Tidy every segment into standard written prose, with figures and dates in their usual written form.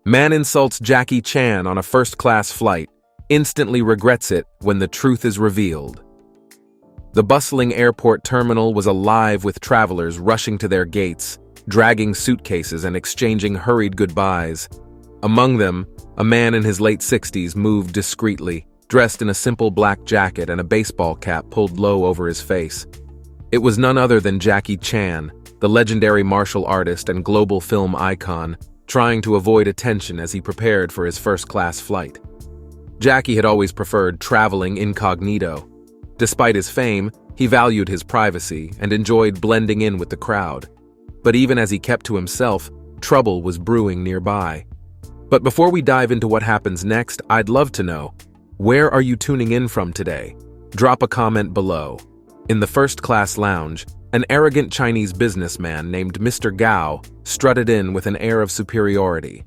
Man insults Jackie Chan on a first-class flight, instantly regrets it when the truth is revealed. The bustling airport terminal was alive with travelers rushing to their gates, dragging suitcases and exchanging hurried goodbyes. Among them, a man in his late 60s moved discreetly, dressed in a simple black jacket and a baseball cap pulled low over his face. It was none other than Jackie Chan, the legendary martial artist and global film icon, trying to avoid attention as he prepared for his first-class flight. Jackie had always preferred traveling incognito. Despite his fame, he valued his privacy and enjoyed blending in with the crowd. But even as he kept to himself, trouble was brewing nearby. But before we dive into what happens next, I'd love to know, where are you tuning in from today? Drop a comment below. In the first-class lounge, an arrogant Chinese businessman named Mr. Gao strutted in with an air of superiority.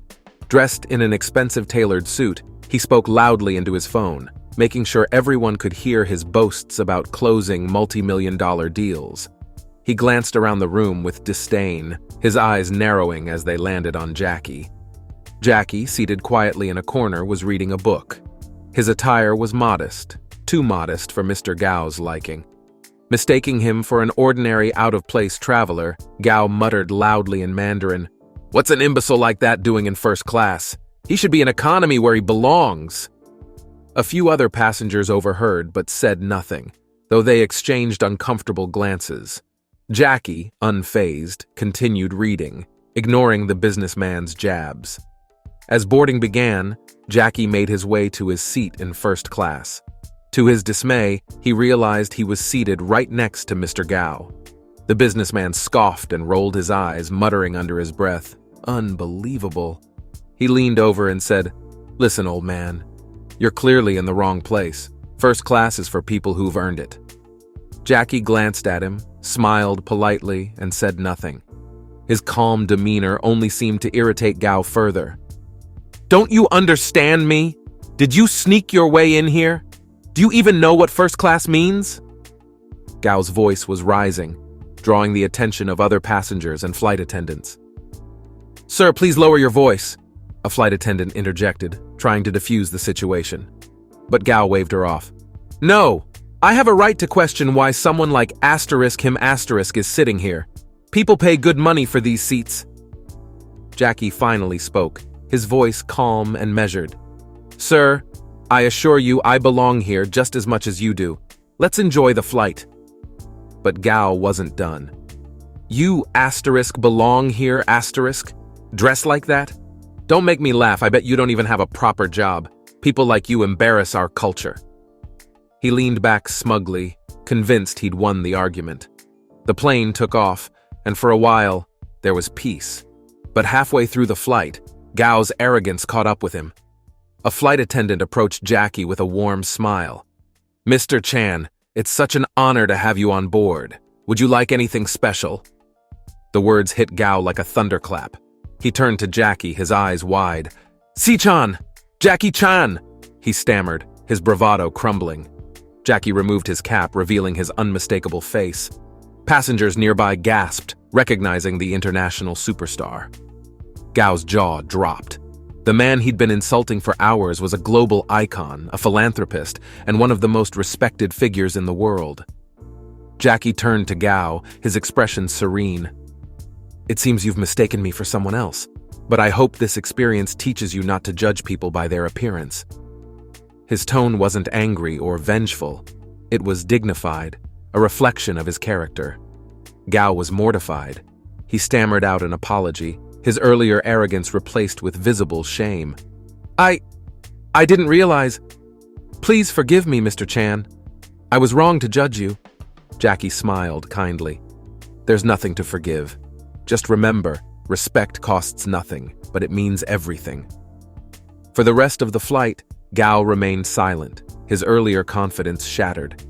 Dressed in an expensive tailored suit, he spoke loudly into his phone, making sure everyone could hear his boasts about closing multi-million-dollar deals. He glanced around the room with disdain, his eyes narrowing as they landed on Jackie. Jackie, seated quietly in a corner, was reading a book. His attire was modest, too modest for Mr. Gao's liking. Mistaking him for an ordinary out-of-place traveler, Gao muttered loudly in Mandarin, "What's an imbecile like that doing in first class? He should be in economy where he belongs." A few other passengers overheard but said nothing, though they exchanged uncomfortable glances. Jackie, unfazed, continued reading, ignoring the businessman's jabs. As boarding began, Jackie made his way to his seat in first class. To his dismay, he realized he was seated right next to Mr. Gao. The businessman scoffed and rolled his eyes, muttering under his breath, "Unbelievable." He leaned over and said, "Listen, old man, you're clearly in the wrong place. First class is for people who've earned it." Jackie glanced at him, smiled politely, and said nothing. His calm demeanor only seemed to irritate Gao further. "Don't you understand me? Did you sneak your way in here? Do you even know what first class means?" Gao's voice was rising, drawing the attention of other passengers and flight attendants. "Sir, please lower your voice," a flight attendant interjected, trying to defuse the situation. But Gao waved her off. "No, I have a right to question why someone like *him* is sitting here. People pay good money for these seats." Jackie finally spoke, his voice calm and measured. "Sir, I assure you I belong here just as much as you do. Let's enjoy the flight." But Gao wasn't done. "You belong here, dress like that? Don't make me laugh, I bet you don't even have a proper job. People like you embarrass our culture." He leaned back smugly, convinced he'd won the argument. The plane took off, and for a while, there was peace. But halfway through the flight, Gao's arrogance caught up with him. A flight attendant approached Jackie with a warm smile. "Mr. Chan, it's such an honor to have you on board. Would you like anything special?" The words hit Gao like a thunderclap. He turned to Jackie, his eyes wide. "Si-chan! Jackie Chan!" he stammered, his bravado crumbling. Jackie removed his cap, revealing his unmistakable face. Passengers nearby gasped, recognizing the international superstar. Gao's jaw dropped. The man he'd been insulting for hours was a global icon, a philanthropist, and one of the most respected figures in the world. Jackie turned to Gao, his expression serene. "It seems you've mistaken me for someone else, but I hope this experience teaches you not to judge people by their appearance." His tone wasn't angry or vengeful. It was dignified, a reflection of his character. Gao was mortified. He stammered out an apology, his earlier arrogance replaced with visible shame. I didn't realize. Please forgive me, Mr. Chan. I was wrong to judge you." Jackie smiled kindly. "There's nothing to forgive. Just remember, respect costs nothing, but it means everything." For the rest of the flight, Gao remained silent, his earlier confidence shattered.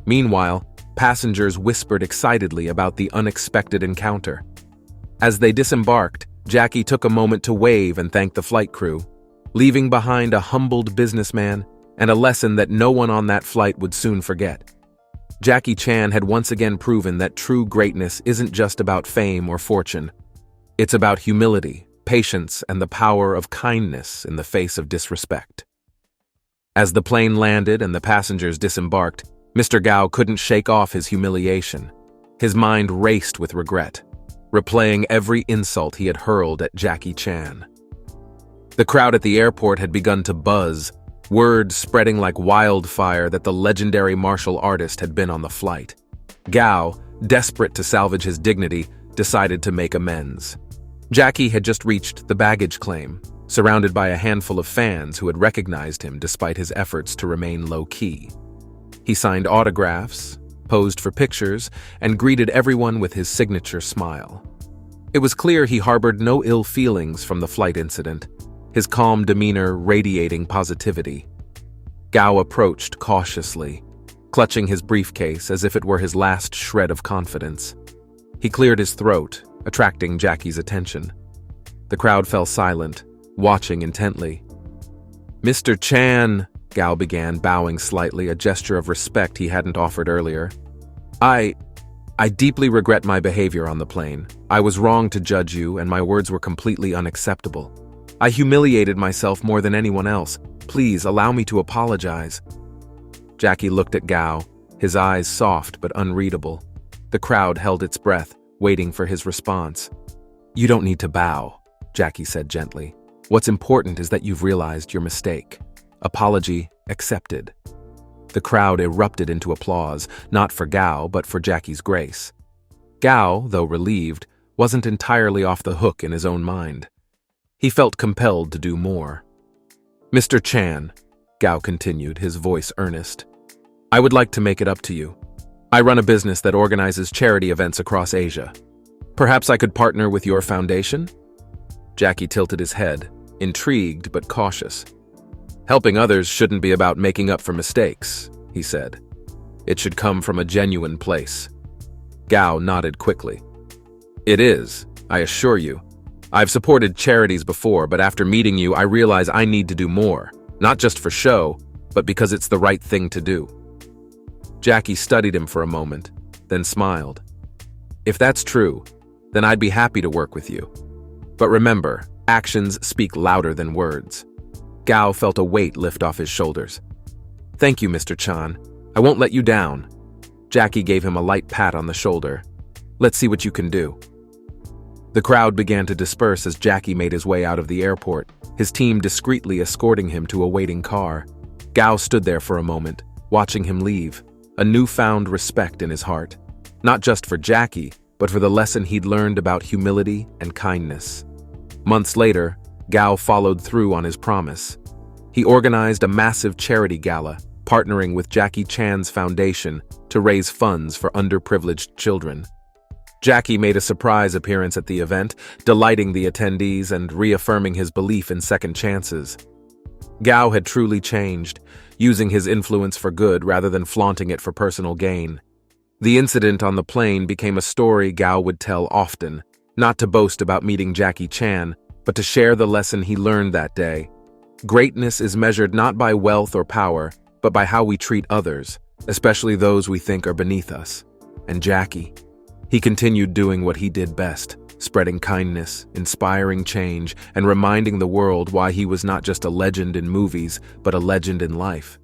Meanwhile, passengers whispered excitedly about the unexpected encounter. As they disembarked, Jackie took a moment to wave and thank the flight crew, leaving behind a humbled businessman and a lesson that no one on that flight would soon forget. Jackie Chan had once again proven that true greatness isn't just about fame or fortune. It's about humility, patience, and the power of kindness in the face of disrespect. As the plane landed and the passengers disembarked, Mr. Gao couldn't shake off his humiliation. His mind raced with regret, replaying every insult he had hurled at Jackie Chan. The crowd at the airport had begun to buzz, word spreading like wildfire that the legendary martial artist had been on the flight. Gao, desperate to salvage his dignity, decided to make amends. Jackie had just reached the baggage claim, surrounded by a handful of fans who had recognized him despite his efforts to remain low-key. He signed autographs, posed for pictures, and greeted everyone with his signature smile. It was clear he harbored no ill feelings from the flight incident, his calm demeanor radiating positivity. Gao approached cautiously, clutching his briefcase as if it were his last shred of confidence. He cleared his throat, attracting Jackie's attention. The crowd fell silent, watching intently. "Mr. Chan," Gao began, bowing slightly, a gesture of respect he hadn't offered earlier. I deeply regret my behavior on the plane. I was wrong to judge you, and my words were completely unacceptable. I humiliated myself more than anyone else. Please allow me to apologize." Jackie looked at Gao, his eyes soft but unreadable. The crowd held its breath, waiting for his response. "You don't need to bow," Jackie said gently. "What's important is that you've realized your mistake. Apology accepted." The crowd erupted into applause, not for Gao, but for Jackie's grace. Gao, though relieved, wasn't entirely off the hook in his own mind. He felt compelled to do more. "Mr. Chan," Gao continued, his voice earnest, "I would like to make it up to you. I run a business that organizes charity events across Asia. Perhaps I could partner with your foundation?" Jackie tilted his head, intrigued but cautious. "Helping others shouldn't be about making up for mistakes," he said. "It should come from a genuine place." Gao nodded quickly. "It is, I assure you. I've supported charities before, but after meeting you, I realize I need to do more, not just for show, but because it's the right thing to do." Jackie studied him for a moment, then smiled. "If that's true, then I'd be happy to work with you. But remember, actions speak louder than words." Gao felt a weight lift off his shoulders. "Thank you, Mr. Chan. I won't let you down." Jackie gave him a light pat on the shoulder. "Let's see what you can do." The crowd began to disperse as Jackie made his way out of the airport, his team discreetly escorting him to a waiting car. Gao stood there for a moment, watching him leave, a newfound respect in his heart, not just for Jackie, but for the lesson he'd learned about humility and kindness. Months later, Gao followed through on his promise. He organized a massive charity gala, partnering with Jackie Chan's foundation to raise funds for underprivileged children. Jackie made a surprise appearance at the event, delighting the attendees and reaffirming his belief in second chances. Gao had truly changed, using his influence for good rather than flaunting it for personal gain. The incident on the plane became a story Gao would tell often, not to boast about meeting Jackie Chan, but to share the lesson he learned that day. Greatness is measured not by wealth or power, but by how we treat others, especially those we think are beneath us. And Jackie, he continued doing what he did best, spreading kindness, inspiring change, and reminding the world why he was not just a legend in movies, but a legend in life.